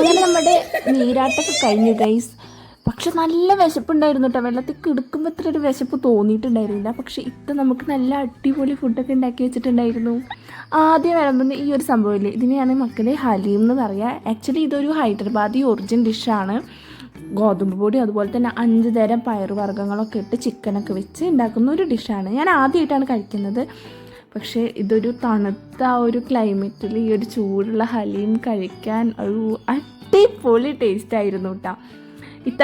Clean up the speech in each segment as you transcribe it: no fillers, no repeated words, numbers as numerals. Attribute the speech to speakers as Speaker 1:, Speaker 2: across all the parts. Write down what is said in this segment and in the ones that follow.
Speaker 1: അങ്ങനെ നമ്മുടെ നീരാട്ടൊക്കെ കഴിഞ്ഞു ഗൈസ്. പക്ഷെ നല്ല വിശപ്പുണ്ടായിരുന്നു കേട്ടോ. വെള്ളത്തിൽ കിടക്കുമ്പോൾ ഇത്ര ഒരു വിശപ്പ് തോന്നിയിട്ടുണ്ടായിരുന്നില്ല. പക്ഷെ ഇത്ര നമുക്ക് നല്ല അടിപൊളി ഫുഡൊക്കെ ഉണ്ടാക്കി വെച്ചിട്ടുണ്ടായിരുന്നു. ആദ്യം വിളമ്പുന്ന ഈ ഒരു സംഭവമില്ലേ, ഇതിനെയാണ് മക്കളെ ഹലീം എന്ന് പറയുക. ആക്ച്വലി ഇതൊരു ഹൈദരാബാദി ഒറിജിൻ ഡിഷാണ്. ഗോതമ്പ് പൊടി അതുപോലെ തന്നെ 5 തരം പയറുവർഗ്ഗങ്ങളൊക്കെ ഇട്ട് ചിക്കനൊക്കെ വെച്ച് ഉണ്ടാക്കുന്ന ഒരു ഡിഷാണ്. ഞാൻ ആദ്യമായിട്ടാണ് കഴിക്കുന്നത്. പക്ഷേ ഇതൊരു തണുത്ത ഒരു ക്ലൈമറ്റിൽ ഈ ഒരു ചൂടുള്ള ഹലീം കഴിക്കാൻ ഒരു അടിപൊളി ടേസ്റ്റായിരുന്നു കേട്ടോ.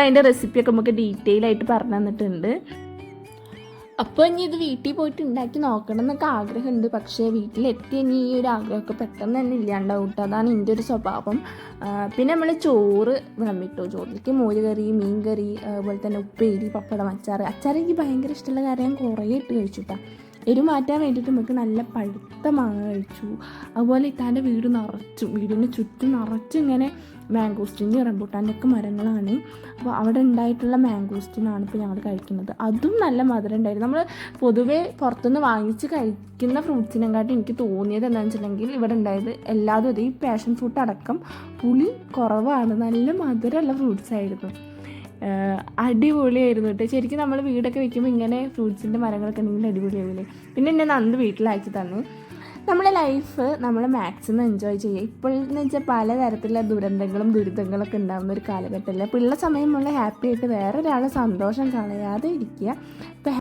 Speaker 1: അതിൻ്റെ റെസിപ്പിയൊക്കെ നമുക്ക് ഡീറ്റെയിൽ ആയിട്ട് പറഞ്ഞു തന്നിട്ടുണ്ട്. അപ്പോൾ ഇനി ഇത് വീട്ടിൽ പോയിട്ട് ഉണ്ടാക്കി നോക്കണം എന്നൊക്കെ ആഗ്രഹമുണ്ട്. പക്ഷേ വീട്ടിലെത്തി ഇനി ഈ ഒരു ആഗ്രഹമൊക്കെ പെട്ടെന്ന് തന്നെ ഇല്ലാണ്ടാവും കേട്ടോ. അതാണ് എൻ്റെ ഒരു സ്വഭാവം. പിന്നെ നമ്മൾ ചോറ് വിളമ്പിട്ടു. ചോറിലേക്ക് മോര് കറി, മീൻ കറി, അതുപോലെ തന്നെ ഉപ്പേരി, പപ്പടം, അച്ചാർ എനിക്ക് ഭയങ്കര ഇഷ്ടമുള്ള കാര്യം കുറേ ഇട്ട് കഴിച്ചു കേട്ടോ. എരിവ് മാറ്റാൻ വേണ്ടിയിട്ട് നമുക്ക് നല്ല പഴുത്ത മാങ്ങ കഴിച്ചു. അതുപോലെ ഇത്താൻ്റെ വീടിന് ചുറ്റും നിറച്ചും ഇങ്ങനെ മാംഗോസ്റ്റിൻ്റെ റംബൂട്ടാൻ്റെ ഒക്കെ മരങ്ങളാണ്. അപ്പോൾ അവിടെ ഉണ്ടായിട്ടുള്ള മാംഗോസ്റ്റിനാണ് ഇപ്പോൾ ഞങ്ങൾ കഴിക്കുന്നത്. അതും നല്ല മധുരം ഉണ്ടായിരുന്നു. നമ്മൾ പൊതുവേ പുറത്തുനിന്ന് വാങ്ങിച്ച് കഴിക്കുന്ന ഫ്രൂട്ട്സിനെക്കാട്ടും എനിക്ക് തോന്നിയത് എന്താണെന്ന് വെച്ചിട്ടുണ്ടെങ്കിൽ ഇവിടെ ഉണ്ടായത് എല്ലാതും ഈ പാഷൻ ഫ്രൂട്ട് അടക്കം പുളി കുറവാണ്. നല്ല മധുരമുള്ള ഫ്രൂട്ട്സ് ആയിരുന്നു. അടിപൊളിയായിരുന്നു കേട്ടോ. ശരിക്കും നമ്മൾ വീടൊക്കെ വെക്കുമ്പോൾ ഇങ്ങനെ ഫ്രൂട്ട്സിൻ്റെ മരങ്ങളൊക്കെ ഉണ്ടെങ്കിൽ അടിപൊളിയാവില്ലേ. പിന്നെ എന്നെ നന്ന് വീട്ടിലാക്കി തന്നു. നമ്മളെ ലൈഫ് നമ്മൾ മാക്സിമം എൻജോയ് ചെയ്യുക. ഇപ്പോഴെന്ന് വെച്ചാൽ പലതരത്തിലുള്ള ദുരിതങ്ങളൊക്കെ ഉണ്ടാകുന്ന ഒരു കാലഘട്ടമല്ലേ. അപ്പോൾ ഉള്ള സമയം നമ്മൾ ഹാപ്പി ആയിട്ട് വേറൊരാളെ സന്തോഷം കളയാതെ ഇരിക്കുക.